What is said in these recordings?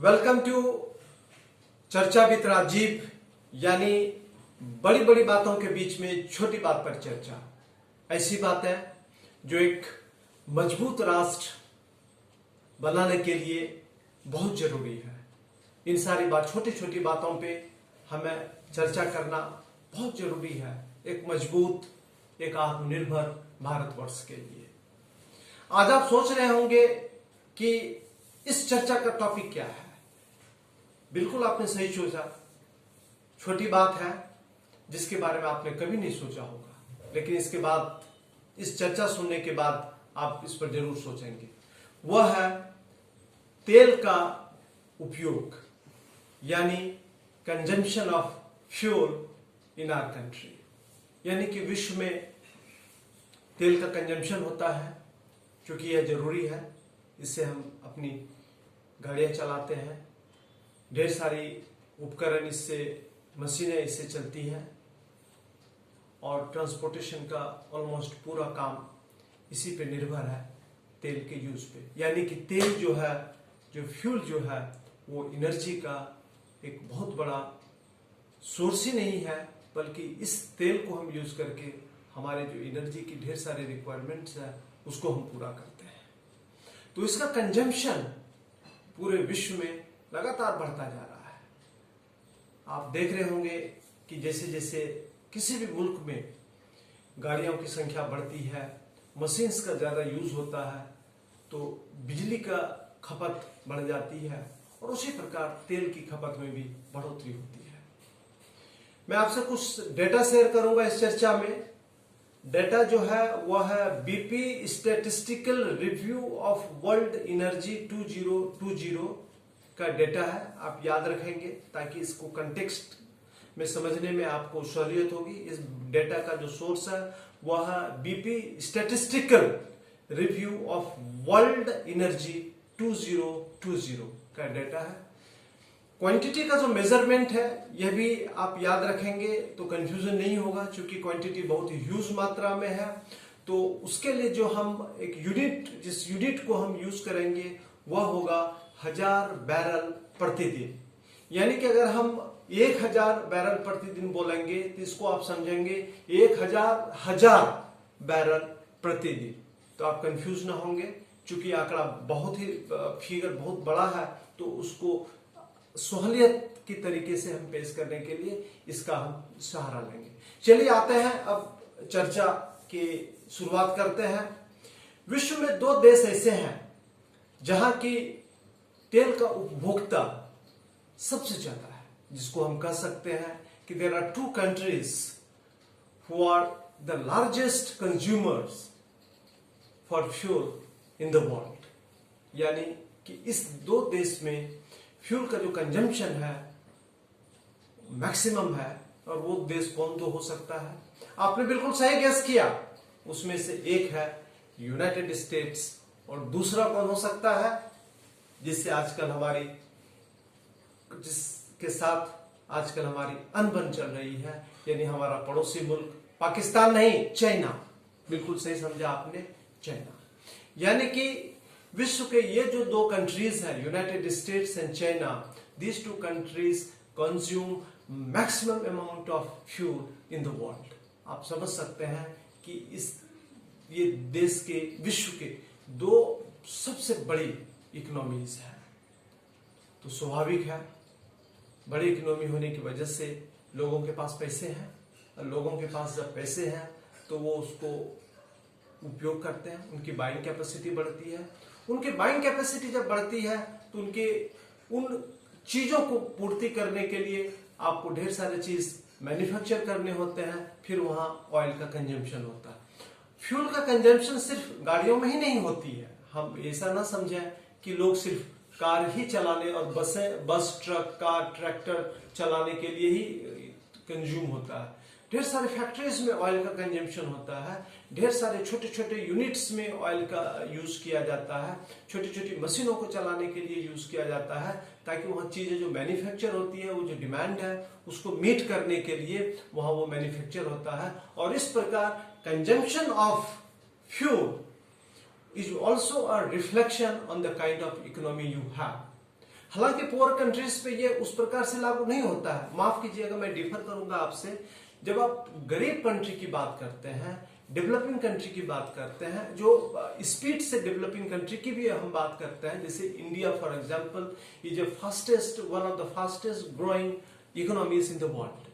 Welcome to चर्चा with Rajiv, यानी बड़ी बड़ी बातों के बीच में छोटी बात पर चर्चा। ऐसी बात है जो एक मजबूत राष्ट्र बनाने के लिए बहुत जरूरी है। इन सारी छोटी छोटी बातों पे हमें चर्चा करना बहुत जरूरी है एक मजबूत, एक आत्मनिर्भर भारतवर्ष के लिए। आज आप सोच रहे होंगे कि इस चर्चा का टॉपिक क्या है। बिल्कुल आपने सही सोचा, छोटी बात है जिसके बारे में आपने कभी नहीं सोचा होगा, लेकिन इसके बाद, इस चर्चा सुनने के बाद आप इस पर जरूर सोचेंगे। वह है तेल का उपयोग, यानी consumption of fuel in our country. यानी कि विश्व में तेल का कंजम्पशन होता है, क्योंकि यह जरूरी है। इससे हम अपनी गाड़ियां चलाते हैं, ढेर सारी उपकरण इससे, मशीनें इससे चलती हैं, और ट्रांसपोर्टेशन का ऑलमोस्ट पूरा काम इसी पे निर्भर है, तेल के यूज पे। यानी कि तेल जो है, जो फ्यूल जो है, वो एनर्जी का एक बहुत बड़ा सोर्स ही नहीं है, बल्कि इस तेल को हम यूज करके हमारे जो एनर्जी की ढेर सारे रिक्वायरमेंट्स है उसको हम पूरा करते हैं। तो इसका कंजम्पशन पूरे विश्व में लगातार बढ़ता जा रहा है। आप देख रहे होंगे कि जैसे जैसे किसी भी मुल्क में गाड़ियों की संख्या बढ़ती है, मशीन्स का ज्यादा यूज होता है, तो बिजली का खपत बढ़ जाती है, और उसी प्रकार तेल की खपत में भी बढ़ोतरी होती है। मैं आपसे कुछ डेटा शेयर करूंगा इस चर्चा में। डेटा जो है वह है BP statistical review of world energy 2020 का डेटा है। आप याद रखेंगे ताकि इसको कंटेक्स्ट में समझने में आपको सहूलियत होगी। इस डेटा का जो सोर्स है वह है BP statistical review of world energy 2020 का डेटा है। क्वांटिटी का जो मेजरमेंट है यह भी आप याद रखेंगे तो कंफ्यूजन नहीं होगा, क्योंकि क्वांटिटी बहुत ही ह्यूज मात्रा में है। तो उसके लिए जो हम एक यूनिट, जिस यूनिट को हम यूज करेंगे वह होगा 1000 बैरल प्रतिदिन। यानी कि अगर हम 1000 बैरल प्रतिदिन बोलेंगे तो इसको आप समझेंगे 1000 बैरल प्रतिदिन। तो आप कंफ्यूज ना होंगे, चूंकि आंकड़ा बहुत ही, फिगर बहुत बड़ा है, तो उसको सहूलियत की तरीके से हम पेश करने के लिए इसका हम सहारा लेंगे। चलिए आते हैं, अब चर्चा की शुरुआत करते हैं। विश्व में 2 देश ऐसे हैं जहां की तेल का उपभोक्ता सबसे ज्यादा है, जिसको हम कह सकते हैं कि there are 2 countries who are the largest consumers for fuel in the world. यानी कि इस 2 देश में फ्यूल का जो कंजम्पशन है मैक्सिमम है, और वो देश कौन तो हो सकता है? आपने बिल्कुल सही गेस किया। उसमें से एक है यूनाइटेड स्टेट्स, और दूसरा कौन हो सकता है? जिससे आजकल हमारी, जिसके साथ आजकल हमारी अनबन चल रही है, यानी हमारा पड़ोसी मुल्क पाकिस्तान नहीं, चाइना। बिल्कुल सही समझा आपने, चाइना। यानी कि विश्व के ये जो 2 कंट्रीज हैं, United states and China, these 2 countries consume maximum amount of fuel in the world. आप समझ सकते हैं कि ये देश के, विश्व के 2 सबसे बड़ी इकोनॉमीज हैं। तो स्वाभाविक है, बड़ी इकोनॉमी होने की वजह से लोगों के पास पैसे हैं, और लोगों के पास जब पैसे हैं तो वो उसको उपयोग करते हैं, उनकी बाइंग कैपेसिटी बढ़ती है। उनकी बाइंग कैपेसिटी जब बढ़ती है तो उनके उन चीजों को पूर्ति करने के लिए आपको ढेर सारे चीज मैन्युफैक्चर करने होते हैं, फिर वहां ऑयल का कंजम्पशन होता है। फ्यूल का कंजम्पशन सिर्फ गाड़ियों में ही नहीं होती है। हम ऐसा ना समझें कि लोग सिर्फ कार ही चलाने और बस, ट्रक, कार, ट्रैक्टर चलाने के लिए ही कंज्यूम होता है। ढेर सारे फैक्ट्रीज में ऑयल का कंजम्पशन होता है, ढेर सारे छोटे छोटे यूनिट्स में ऑयल का यूज किया जाता है, छोटी छोटी मशीनों को चलाने के लिए यूज किया जाता है, ताकि वहां चीजें जो मैन्युफैक्चर होती है, वो जो डिमांड है उसको मीट करने के लिए वहां वो मैन्युफैक्चर होता है। और इस प्रकार consumption of fuel is also a reflection on the kind of economy you have. हालांकि पुअर कंट्रीज पे ये उस प्रकार से लागू नहीं होता है। माफ कीजिएगा, मैं डिफर करूंगा आपसे। जब आप गरीब कंट्री की बात करते हैं, डेवलपिंग कंट्री की बात करते हैं, जो स्पीड से डेवलपिंग कंट्री की भी हम बात करते हैं, जैसे India for example is one of the fastest growing economies in the world.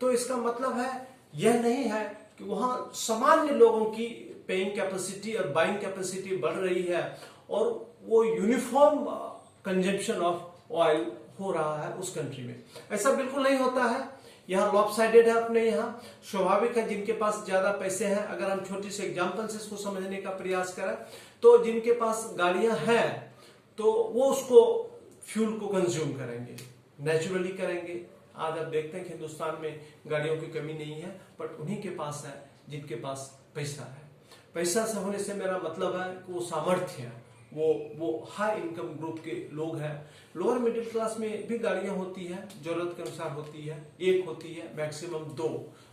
तो इसका मतलब है यह नहीं है कि वहां सामान्य लोगों की पेइंग कैपेसिटी और बाइंग कैपेसिटी बढ़ रही है और वो यूनिफॉर्म कंजम्पशन ऑफ ऑयल हो रहा है उस कंट्री में। ऐसा बिल्कुल नहीं होता है। यहाँ लॉपसाइडेड है अपने यहाँ। स्वाभाविक है, जिनके पास ज्यादा पैसे हैं, अगर हम छोटी सी एग्जांपल से इसको समझने का प्रयास करें तो जिनके पास गाड़ियां हैं तो वो उसको फ्यूल को कंज्यूम करेंगे, नेचुरली करेंगे। आज आप देखते हैं कि हिंदुस्तान में गाड़ियों की कमी नहीं है, बट उन्हीं के पास है जिनके पास पैसा है। पैसा से होने से मेरा मतलब है कि वो सामर्थ्य है, वो हाई इनकम ग्रुप के लोग हैं। लोअर मिडिल क्लास में भी गाड़ियां होती है, जरूरत के अनुसार होती है, एक होती है, मैक्सिमम 2,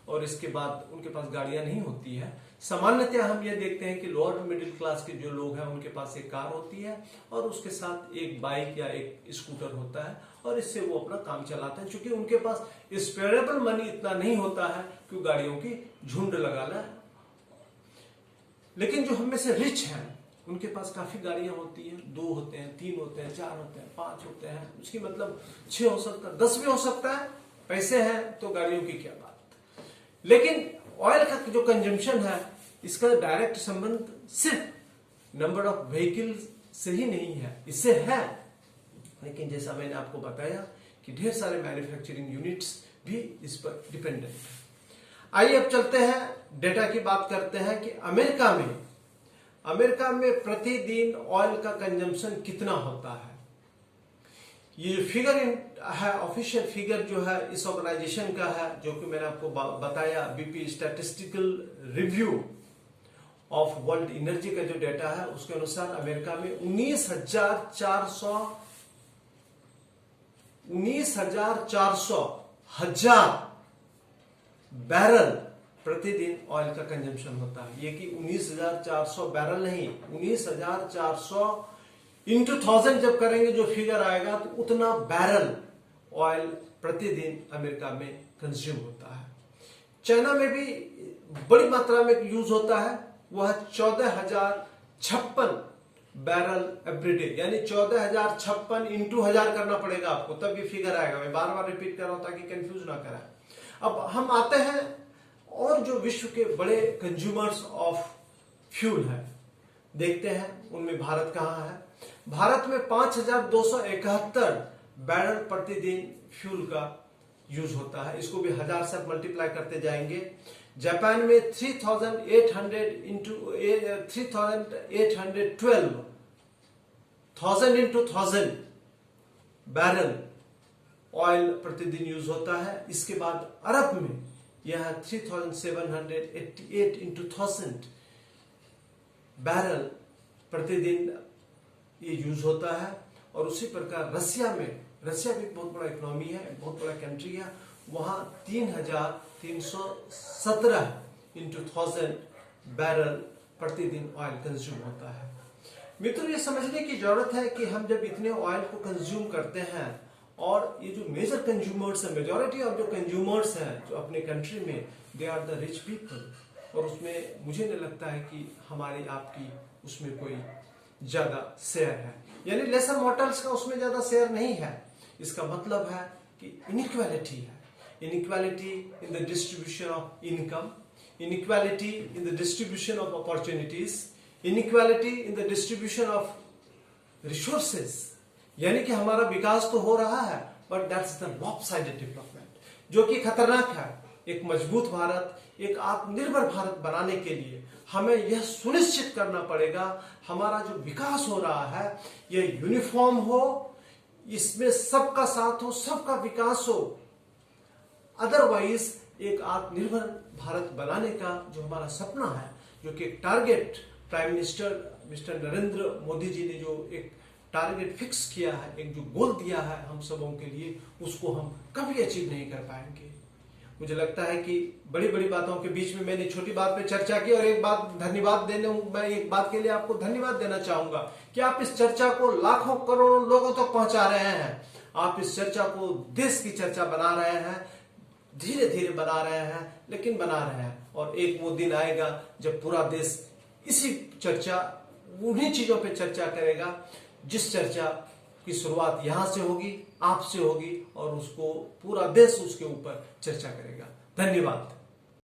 और इसके बाद उनके पास गाड़ियां नहीं होती है। सामान्यतः हम ये देखते हैं कि लोअर मिडिल क्लास के जो लोग हैं उनके पास एक कार होती है और उसके साथ एक बाइक या एक स्कूटर होता है और इससे वो अपना काम चलाते हैं, क्योंकि उनके पास स्पेयरेबल मनी इतना नहीं होता है कि गाड़ियों की झुंड लगा लें। लेकिन जो हम में से रिच हैं उनके पास काफी गाड़ियां होती हैं, 2 होते हैं, 3 होते हैं, 4 होते हैं, 5 होते हैं, उसकी मतलब 6 हो सकता है, 10 भी हो सकता है। पैसे हैं तो गाड़ियों की क्या बात। लेकिन ऑयल का जो कंजम्पशन है इसका डायरेक्ट संबंध सिर्फ नंबर ऑफ व्हीकल्स से ही नहीं है, इससे है, लेकिन जैसा मैंने आपको बताया कि ढेर सारे मैन्युफैक्चरिंग यूनिट्स भी इस पर डिपेंडेंट है। आइए अब चलते हैं, डेटा की बात करते हैं कि अमेरिका में प्रतिदिन ऑयल का कंजम्पशन कितना होता है। ये फिगर है, ऑफिशियल फिगर जो है इस ऑर्गेनाइजेशन का है, जो कि मैंने आपको बताया, BP statistical review of world energy का जो डेटा है उसके अनुसार अमेरिका में 19,400 बैरल प्रतिदिन ऑयल का कंजम्पशन होता है। ये कि 19,400 बैरल नहीं, 19,400 इंटू 1000 जब करेंगे जो फिगर आएगा तो उतना बैरल ऑयल प्रतिदिन अमेरिका में कंज्यूम होता है। चाइना में भी बड़ी मात्रा में यूज होता है, वह 14,056 बैरल एवरीडे, यानी 14,056 इंटू 1000 करना पड़ेगा आपको, तब ये फिगर आएगा। मैं बार बार रिपीट कर रहा हूं ताकि कंफ्यूज ना कराए। अब हम आते हैं और जो विश्व के बड़े कंज्यूमर्स ऑफ फ्यूल है देखते हैं, उनमें भारत कहां है। भारत में 5,271 बैरल प्रतिदिन फ्यूल का यूज होता है, इसको भी 1000 से मल्टीप्लाई करते जाएंगे। जापान में 3,812 1000 इंटू 1000 बैरल ऑयल प्रतिदिन यूज होता है। इसके बाद अरब में यह 3,788 इंटू 1000 बैरल प्रतिदिन ये यूज होता है। और उसी प्रकार रसिया भी बहुत बड़ा इकोनॉमी है, बहुत बड़ा कंट्री है, वहां 3,317 इंटू 1000 बैरल प्रतिदिन ऑयल कंज्यूम होता है। मित्रों, ये समझने की जरूरत है कि हम जब इतने ऑयल को कंज्यूम करते हैं और ये जो मेजर कंज्यूमर्स है, मेजॉरिटी ऑफ जो कंज्यूमर्स हैं जो अपने कंट्री में, they are the rich people, और उसमें मुझे नहीं लगता है कि हमारी आपकी उसमें कोई ज्यादा शेयर है, यानी लेसर मॉर्टल्स का उसमें ज्यादा शेयर नहीं है। इसका मतलब है कि इनइक्वालिटी है, inequality in the distribution of income, inequality in the distribution of opportunities, inequality in the distribution of resources. यानी कि हमारा विकास तो हो रहा है but that's the lopsided development, जो कि खतरनाक है। एक मजबूत भारत, एक आत्मनिर्भर भारत बनाने के लिए हमें यह सुनिश्चित करना पड़ेगा हमारा जो विकास हो रहा है यह यूनिफॉर्म हो, इसमें सबका साथ हो, सबका विकास हो। अदरवाइज एक आत्मनिर्भर भारत बनाने का जो हमारा सपना है, जो कि एक target prime minister mister Narendra Modi ji ने जो एक टारगेट फिक्स किया है, एक जो गोल दिया है हम सबों के लिए, उसको हम कभी अचीव नहीं कर पाएंगे। मुझे लगता है कि बड़ी बड़ी बातों के बीच में मैंने छोटी बात पे चर्चा की, और एक बात मैं एक बात के लिए आपको धन्यवाद देना चाहूंगा कि आप इस चर्चा को लाखों करोड़ों लोगों तक पहुंचा रहे हैं। आप इस चर्चा को देश की चर्चा बना रहे हैं, धीरे धीरे बना रहे हैं, लेकिन बना रहे हैं। और एक वो दिन आएगा जब पूरा देश इसी चर्चा, उन्हीं चीजों पे चर्चा करेगा जिस चर्चा की शुरुआत यहां से होगी, आपसे होगी, और उसको पूरा देश उसके ऊपर चर्चा करेगा। धन्यवाद।